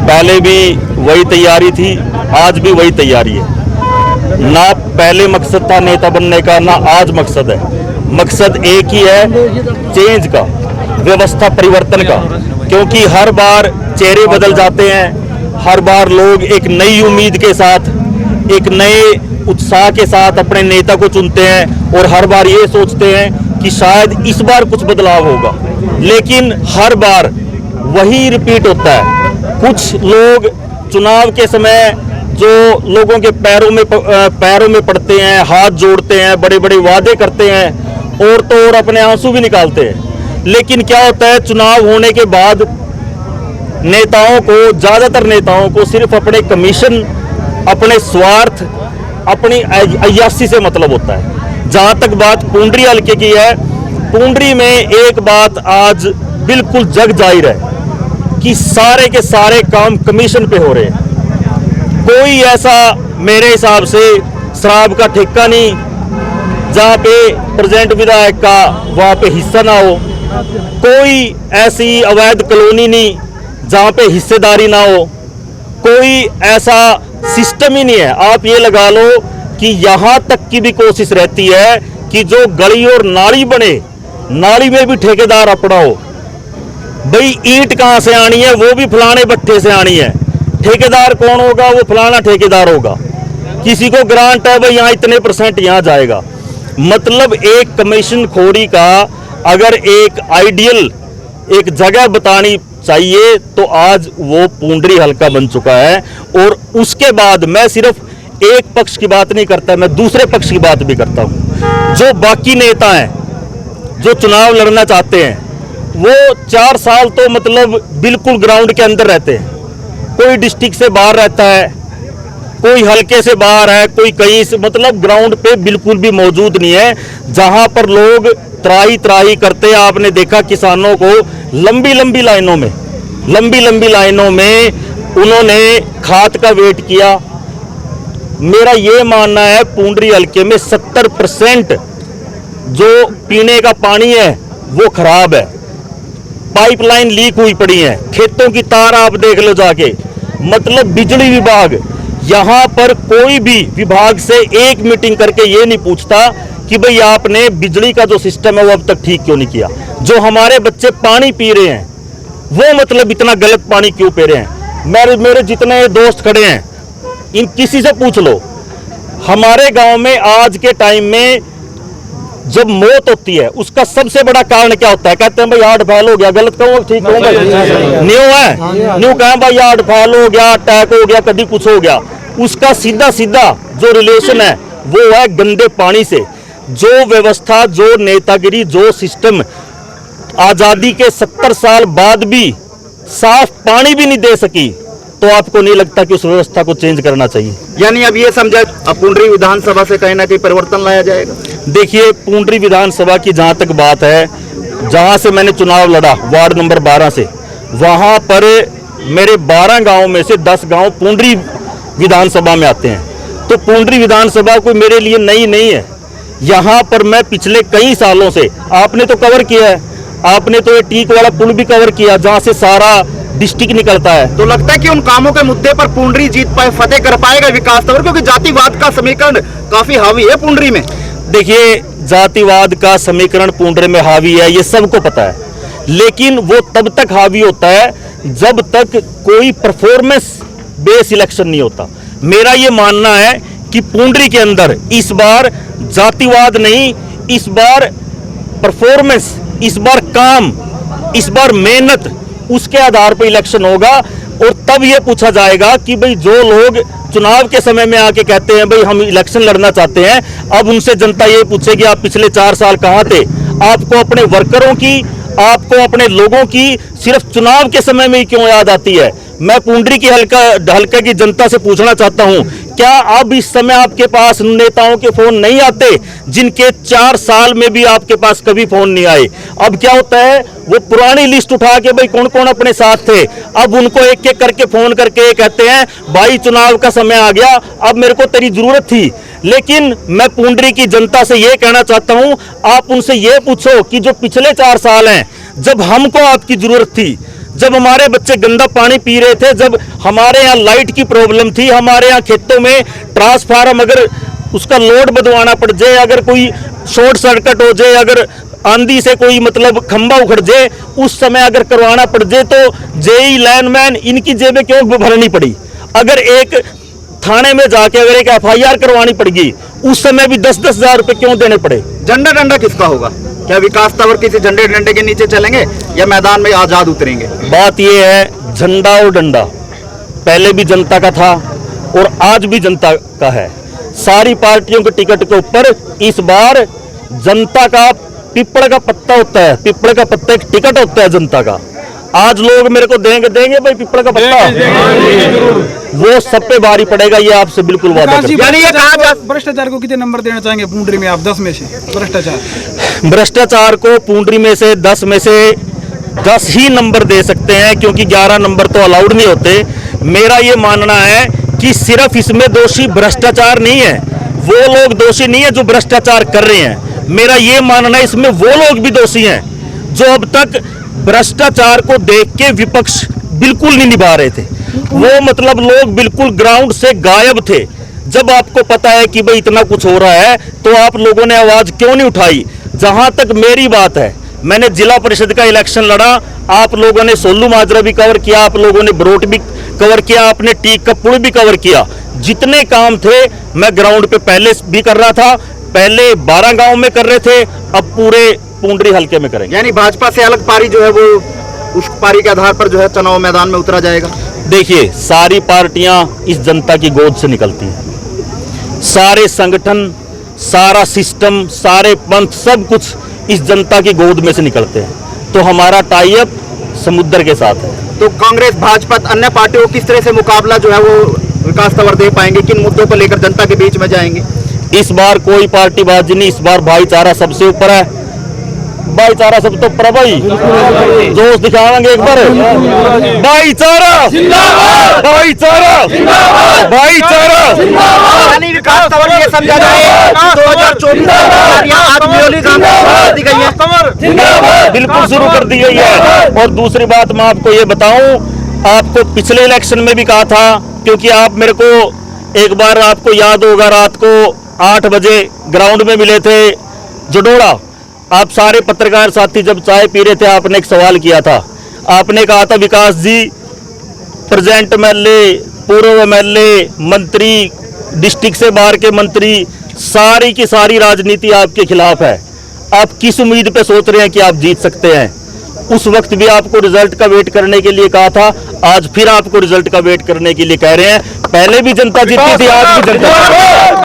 पहले भी वही तैयारी थी, आज भी वही तैयारी है। ना पहले मकसद था नेता बनने का, ना आज मकसद है। मकसद एक ही है, चेंज का, व्यवस्था परिवर्तन का। क्योंकि हर बार चेहरे बदल जाते हैं, हर बार लोग एक नई उम्मीद के साथ, एक नए उत्साह के साथ अपने नेता को चुनते हैं और हर बार ये सोचते हैं कि शायद इस बार कुछ बदलाव होगा, लेकिन हर बार वही रिपीट होता है। कुछ लोग चुनाव के समय जो लोगों के पैरों में पड़ते हैं, हाथ जोड़ते हैं, बड़े बड़े वादे करते हैं और तो और अपने आंसू भी निकालते हैं। लेकिन क्या होता है, चुनाव होने के बाद नेताओं को, ज़्यादातर नेताओं को सिर्फ अपने कमीशन, अपने स्वार्थ, अपनी अय्यासी से मतलब होता है। जहाँ तक बात पुंडरी हल्के की है, पुंडरी में एक बात आज बिल्कुल जग जाहिर है कि सारे के सारे काम कमीशन पे हो रहे हैं। कोई ऐसा मेरे हिसाब से शराब का ठेका नहीं जहाँ पे प्रेजेंट विधायक का वहाँ पे हिस्सा ना हो, कोई ऐसी अवैध कॉलोनी नहीं जहाँ पे हिस्सेदारी ना हो, कोई ऐसा सिस्टम ही नहीं है। आप ये लगा लो कि यहाँ तक की भी कोशिश रहती है कि जो गली और नाली बने, नाली में भी ठेकेदार अपना हो। भाई ईंट कहाँ से आनी है, वो भी फलाने भट्टे से आनी है। ठेकेदार कौन होगा, वो फलाना ठेकेदार होगा। किसी को ग्रांट है भाई यहाँ इतने % यहाँ जाएगा। मतलब एक कमीशन खोरी का अगर एक आइडियल एक जगह बतानी चाहिए तो आज वो पुंडरी हल्का बन चुका है। और उसके बाद मैं सिर्फ एक पक्ष की बात नहीं करता, मैं दूसरे पक्ष की बात भी करता हूँ। जो बाकी नेता हैं जो चुनाव लड़ना चाहते हैं, वो 4 साल तो मतलब बिल्कुल ग्राउंड के अंदर रहते हैं। कोई डिस्ट्रिक्ट से बाहर रहता है, कोई हल्के से बाहर है, कोई कहीं से, मतलब ग्राउंड पे बिल्कुल भी मौजूद नहीं है। जहां पर लोग त्राही त्राही करते हैं, आपने देखा किसानों को लंबी लंबी लाइनों में उन्होंने खाद का वेट किया। मेरा ये मानना है पुंडरी हल्के में 70% जो पीने का पानी है वो खराब है, पाइपलाइन लीक हुई पड़ी है, खेतों की तार आप देख लो जाके। मतलब बिजली विभाग यहाँ पर कोई भी विभाग से एक मीटिंग करके ये नहीं पूछता कि भाई आपने बिजली का जो सिस्टम है वो अब तक ठीक क्यों नहीं किया। जो हमारे बच्चे पानी पी रहे हैं वो मतलब इतना गलत पानी क्यों पी रहे हैं। मेरे जितने दोस्त खड़े हैं, इन किसी से पूछ लो, हमारे गांव में आज के टाइम में जब मौत होती है उसका सबसे बड़ा कारण क्या होता है? कहते हैं भाई हार्ट फेल हो गया। गलत कहूँ ठीक कहूँगा? न्यू है, न्यू कहें भाई हार्ट फेल हो गया, अटैक हो गया, कभी कुछ हो गया। उसका सीधा सीधा जो रिलेशन है वो है गंदे पानी से। जो व्यवस्था, जो नेतागिरी, जो सिस्टम आजादी के 70 साल बाद भी साफ पानी भी नहीं दे सकी, तो आपको नहीं लगता कि उस व्यवस्था को चेंज करना चाहिए? यानी अब ये समझा पुंडरी विधानसभा से कहीं ना कहीं परिवर्तन लाया जाएगा। देखिए, पुंडरी विधानसभा की जहां तक बात है, जहां से मैंने चुनाव लड़ा वार्ड नंबर 12 से, वहां पर मेरे 12 गांव में से 10 गांव पुंडरी विधानसभा में आते हैं। तो पुंडरी विधानसभा कोई मेरे लिए नई नहीं है। यहाँ पर मैं पिछले कई सालों से, आपने तो कवर किया है, आपने तो ये टीक वाला पुल भी कवर किया जहाँ से सारा डिस्ट्रिक्ट निकलता है। तो लगता है कि उन कामों के मुद्दे पर पुंडरी जीत पाए, फतेह कर पाएगा विकास तंवर, क्योंकि जातिवाद का समीकरण काफी हावी है पुंडरी में। देखिए, जातिवाद का समीकरण पुंडरी में हावी है, ये सबको पता है। लेकिन वो तब तक हावी होता है जब तक कोई परफॉर्मेंस बेस इलेक्शन नहीं होता। मेरा ये मानना है कि पुंडरी के अंदर इस बार जातिवाद नहीं, इस बार परफॉर्मेंस, इस बार काम, इस बार मेहनत, उसके आधार पर इलेक्शन होगा। और तब ये पूछा जाएगा कि भाई जो लोग चुनाव के समय में आके कहते हैं भाई हम इलेक्शन लड़ना चाहते हैं, अब उनसे जनता ये पूछेगी आप पिछले 4 साल कहाँ थे? आपको अपने वर्करों की, आपको अपने लोगों की सिर्फ चुनाव के समय में ही क्यों याद आती है? मैं पुंडरी की हल्के की जनता से पूछना चाहता हूं, क्या अब इस समय आपके पास नेताओं के फोन नहीं आते जिनके 4 साल में भी आपके पास कभी फोन नहीं आए? अब क्या होता है, वो पुरानी लिस्ट उठा के भाई कौन कौन अपने साथ थे, अब उनको एक एक करके फोन करके कहते हैं भाई चुनाव का समय आ गया, अब मेरे को तेरी जरूरत थी। लेकिन मैं पुंडरी की जनता से यह कहना चाहता हूं, आप उनसे यह पूछो कि जो पिछले 4 साल हैं, जब हमको आपकी जरूरत थी, जब हमारे बच्चे गंदा पानी पी रहे थे, जब हमारे यहाँ लाइट की प्रॉब्लम थी, हमारे यहाँ खेतों में ट्रांसफार्मर अगर उसका लोड बदलवाना पड़ जाए, अगर कोई शॉर्ट सर्किट हो जाए, अगर आंधी से कोई मतलब खंबा उखड़ जाए, उस समय अगर करवाना पड़ जाए तो जेई लाइनमैन इनकी जेबें क्यों भरनी पड़ी? अगर एक थाने में जाके अगर एक FIR करवानी पड़ेगी, उस समय भी 10-10 हजार रुपए क्यों देने पड़े? झंडा डंडा किसका होगा? क्या विकास तंवर किसी झंडे डंडे के नीचे चलेंगे या मैदान में आजाद उतरेंगे? बात यह है, झंडा और डंडा पहले भी जनता का था और आज भी जनता का है। सारी पार्टियों के टिकट के ऊपर इस बार जनता का पीपल का पत्ता होता है, पीपल का पत्ता एक टिकट होता है जनता का। आज लोग मेरे को देंगे भाई पीपल का पत्ता, वो सब पे भारी पड़ेगा, ये आपसे बिल्कुल वादा करता हूं। यानी ये कहा जा भ्रष्टाचार को कितने नंबर देना चाहेंगे पूंडरी में आप 10 में से? भ्रष्टाचार को पूंडरी में से 10 में से 10 ही नंबर दे सकते हैं, क्योंकि 11 नंबर तो अलाउड नहीं होते। मेरा ये मानना है कि सिर्फ इसमें दोषी भ्रष्टाचार नहीं है, वो लोग दोषी नहीं है जो भ्रष्टाचार कर रहे हैं। मेरा ये मानना है इसमें वो लोग भी दोषी हैं जो अब तक भ्रष्टाचार को देख के विपक्ष बिल्कुल नहीं निभा रहे थे। वो मतलब लोग बिल्कुल ग्राउंड से गायब थे। जब आपको पता है कि भाई इतना कुछ हो रहा है तो आप लोगों ने आवाज क्यों नहीं उठाई? जहां तक मेरी बात है, मैंने जिला परिषद का इलेक्शन लड़ा, आप लोगों ने सोलू माजरा भी कवर किया, आप लोगों ने बरोट भी कवर किया, आपने टीक का पुल भी कवर किया। जितने काम थे मैं ग्राउंड पे पहले भी कर रहा था, पहले 12 गांव में कर रहे थे, अब पूरे पूंडरी हल्के में करेंगे। यानी भाजपा से अलग पारी जो है वो उस पारी के आधार पर जो है चुनाव मैदान में उतरा जाएगा। देखिए, सारी पार्टियां इस जनता की गोद से निकलती हैं, सारे संगठन, सारा सिस्टम, सारे पंथ, सब कुछ इस जनता की गोद में से निकलते हैं। तो हमारा टाई अप समुद्र के साथ है। तो कांग्रेस, भाजपा, अन्य पार्टियों को किस तरह से मुकाबला जो है वो विकास तंवर दे पाएंगे? किन मुद्दों पर लेकर जनता के बीच में जाएंगे? इस बार कोई पार्टीबाजी नहीं, इस बार भाईचारा सबसे ऊपर है। भाईचारा सब तो ऊपर है भाई, जोश दिखाएंगे एक बार। भाईचारा, भाईचारा, भाईचारा। यानी विकास तंवर ये समझा जाए 2024 आज म्योली दी गई है, बिल्कुल शुरू कर दी गई है। और दूसरी बात मैं आपको ये बताऊं, आपको पिछले इलेक्शन में भी कहा था, क्योंकि आप मेरे को एक बार आपको याद होगा रात को 8 बजे ग्राउंड में मिले थे जडोड़ा। आप सारे पत्रकार साथी जब चाय पी रहे थे, आपने एक सवाल किया था। आपने कहा था विकास जी, प्रेजेंट MLA, पूर्व MLA, मंत्री, डिस्ट्रिक्ट से बाहर के मंत्री, सारी की सारी राजनीति आपके खिलाफ है। आप किस उम्मीद पे सोच रहे हैं कि आप जीत सकते हैं? उस वक्त भी आपको रिजल्ट का वेट करने के लिए कहा था, आज फिर आपको रिजल्ट का वेट करने के लिए कह रहे हैं। पहले भी जनता जीती थी, आज भी जनता